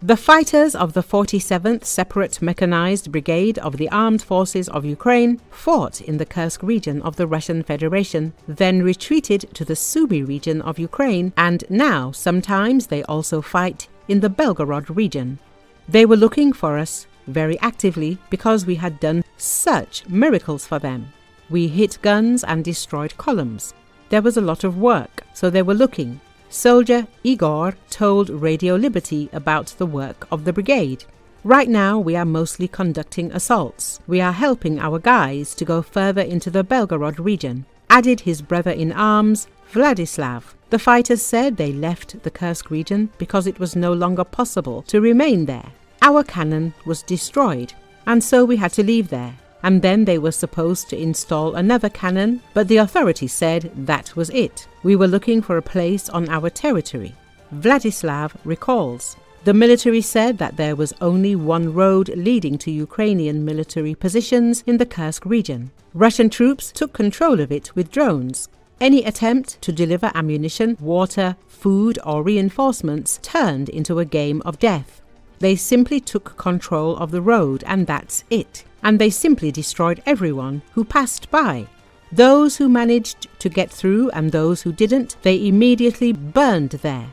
The fighters of the 47th Separate Mechanized Brigade of the Armed Forces of Ukraine fought in the Kursk region of the Russian Federation, then retreated to the Sumy region of Ukraine, and now sometimes they also fight in the Belgorod region. They were looking for us very actively because we had done such miracles for them. We hit guns and destroyed columns. There was a lot of work, so they were looking. Soldier Igor told Radio Liberty about the work of the brigade. Right now we are mostly conducting assaults. We are helping our guys to go further into the Belgorod region, added his brother-in-arms, Vladislav. The fighters said they left the Kursk region because it was no longer possible to remain there. Our cannon was destroyed, and so we had to leave there. And then they were supposed to install another cannon, but the authorities said that was it. We were looking for a place on our territory. Vladislav recalls. The military said that there was only one road leading to Ukrainian military positions in the Kursk region. Russian troops took control of it with drones. Any attempt to deliver ammunition, water, food or reinforcements turned into a game of death. They simply took control of the road and that's it. And they simply destroyed everyone who passed by. Those who managed to get through and those who didn't, they immediately burned there,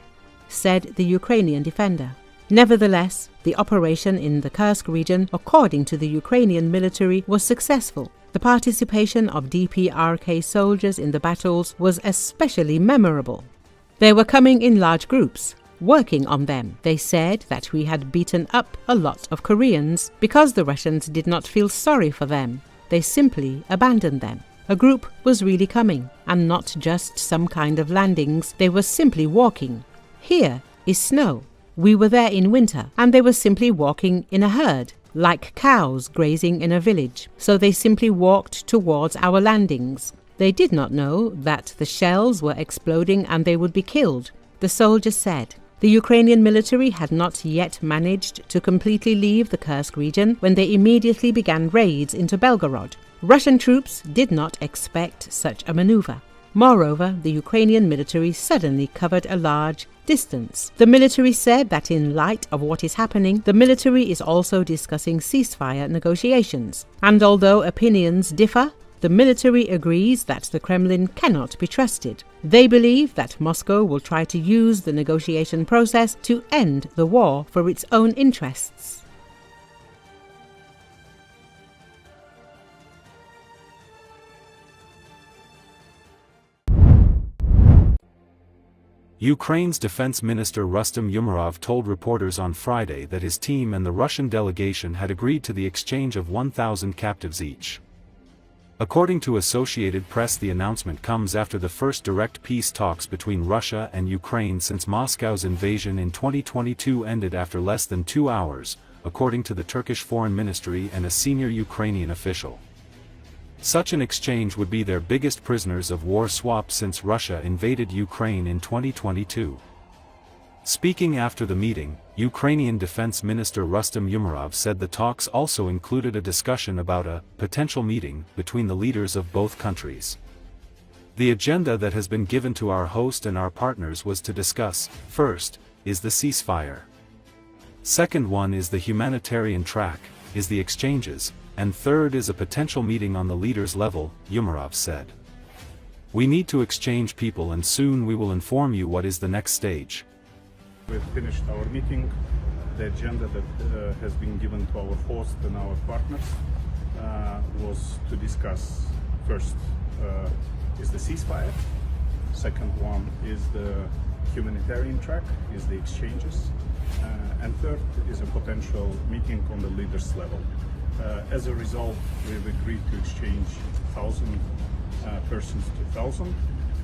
said the Ukrainian defender. Nevertheless, the operation in the Kursk region, according to the Ukrainian military, was successful. The participation of DPRK soldiers in the battles was especially memorable. They were coming in large groups, working on them. They said that we had beaten up a lot of Koreans because the Russians did not feel sorry for them. They simply abandoned them. A group was really coming, and not just some kind of landings, they were simply walking. Here is snow. We were there in winter, and they were simply walking in a herd, like cows grazing in a village. So they simply walked towards our landings. They did not know that the shells were exploding and they would be killed. The soldier said. The Ukrainian military had not yet managed to completely leave the Kursk region when they immediately began raids into Belgorod. Russian troops did not expect such a maneuver. Moreover, the Ukrainian military suddenly covered a large distance. The military said that in light of what is happening, the military is also discussing ceasefire negotiations. And although opinions differ, the military agrees that the Kremlin cannot be trusted. They believe that Moscow will try to use the negotiation process to end the war for its own interests. Ukraine's Defense Minister Rustem Umerov told reporters on Friday that his team and the Russian delegation had agreed to the exchange of 1,000 captives each. According to Associated Press, the announcement comes after the first direct peace talks between Russia and Ukraine since Moscow's invasion in 2022 ended after less than 2 hours, according to the Turkish Foreign Ministry and a senior Ukrainian official. Such an exchange would be their biggest prisoners of war swap since Russia invaded Ukraine in 2022. Speaking after the meeting, Ukrainian Defense Minister Rustem Umerov said the talks also included a discussion about a potential meeting between the leaders of both countries. The agenda that has been given to our host and our partners was to discuss, first, is the ceasefire. Second one is the humanitarian track, is the exchanges, and third is a potential meeting on the leaders' level, Umerov said. We need to exchange people and soon we will inform you what is the next stage. We've finished our meeting. The agenda that has been given to our host and our partners was to discuss first is the ceasefire, second one is the humanitarian track, is the exchanges, and third is a potential meeting on the leaders level. As a result, we've agreed to exchange 1,000 persons to 1,000.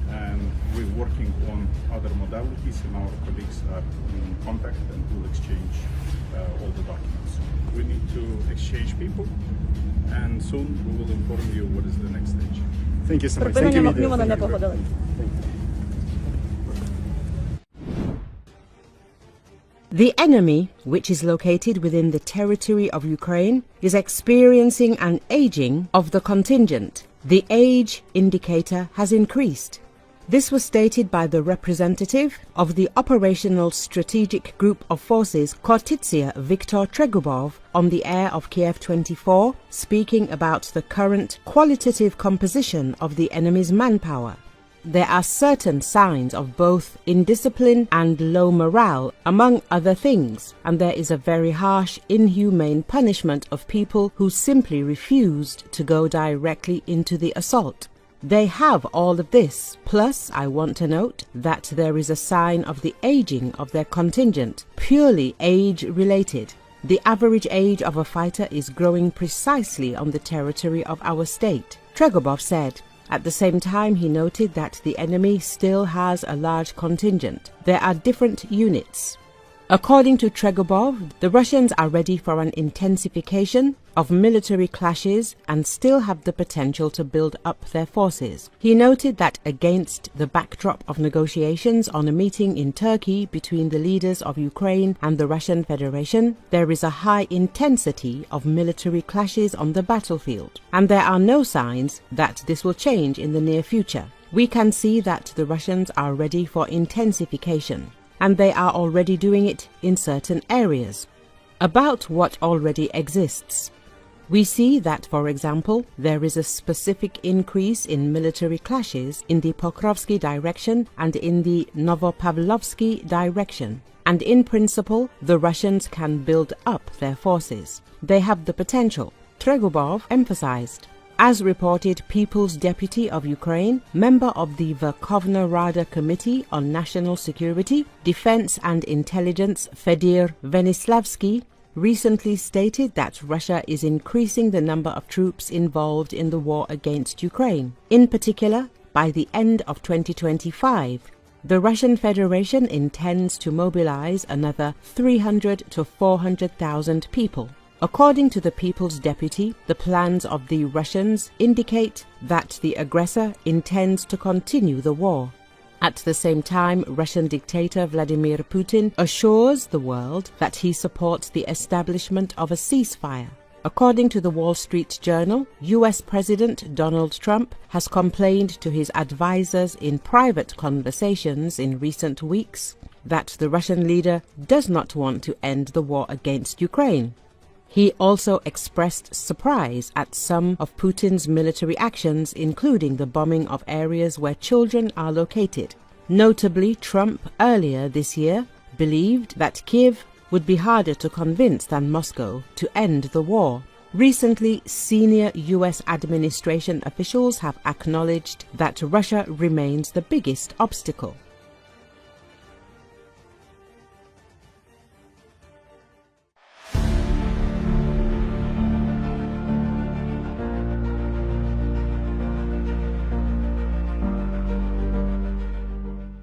And we're working on other modalities and our colleagues are in contact and will exchange all the documents. We need to exchange people and soon we will inform you what is the next stage. Thank you so much. Thank you. The enemy, which is located within the territory of Ukraine, is experiencing an aging of the contingent. The age indicator has increased. This was stated by the representative of the Operational Strategic Group of Forces Kortitsia Viktor Tregubov on the air of Kiev 24, speaking about the current qualitative composition of the enemy's manpower. There are certain signs of both indiscipline and low morale, among other things, and there is a very harsh, inhumane punishment of people who simply refused to go directly into the assault. They have all of this, plus I want to note that there is a sign of the aging of their contingent, purely age-related. The average age of a fighter is growing precisely on the territory of our state, Tregubov said. At the same time, he noted that the enemy still has a large contingent. There are different units. According to Tregubov, the Russians are ready for an intensification of military clashes and still have the potential to build up their forces. He noted that against the backdrop of negotiations on a meeting in Turkey between the leaders of Ukraine and the Russian Federation, there is a high intensity of military clashes on the battlefield, and there are no signs that this will change in the near future. We can see that the Russians are ready for intensification, and they are already doing it in certain areas. About what already exists. We see that, for example, there is a specific increase in military clashes in the Pokrovsky direction and in the Novopavlovsky direction. And in principle, the Russians can build up their forces. They have the potential, Tregubov emphasized. As reported, People's Deputy of Ukraine, member of the Verkhovna Rada Committee on National Security, Defense and Intelligence, Fedir Venislavsky, recently stated that Russia is increasing the number of troops involved in the war against Ukraine. In particular, by the end of 2025, the Russian Federation intends to mobilize another 300 to 400,000 people. According to the People's Deputy, the plans of the Russians indicate that the aggressor intends to continue the war. At the same time, Russian dictator Vladimir Putin assures the world that he supports the establishment of a ceasefire. According to the Wall Street Journal, US President Donald Trump has complained to his advisors in private conversations in recent weeks that the Russian leader does not want to end the war against Ukraine. He also expressed surprise at some of Putin's military actions, including the bombing of areas where children are located. Notably, Trump earlier this year believed that Kiev would be harder to convince than Moscow to end the war. Recently, senior US administration officials have acknowledged that Russia remains the biggest obstacle.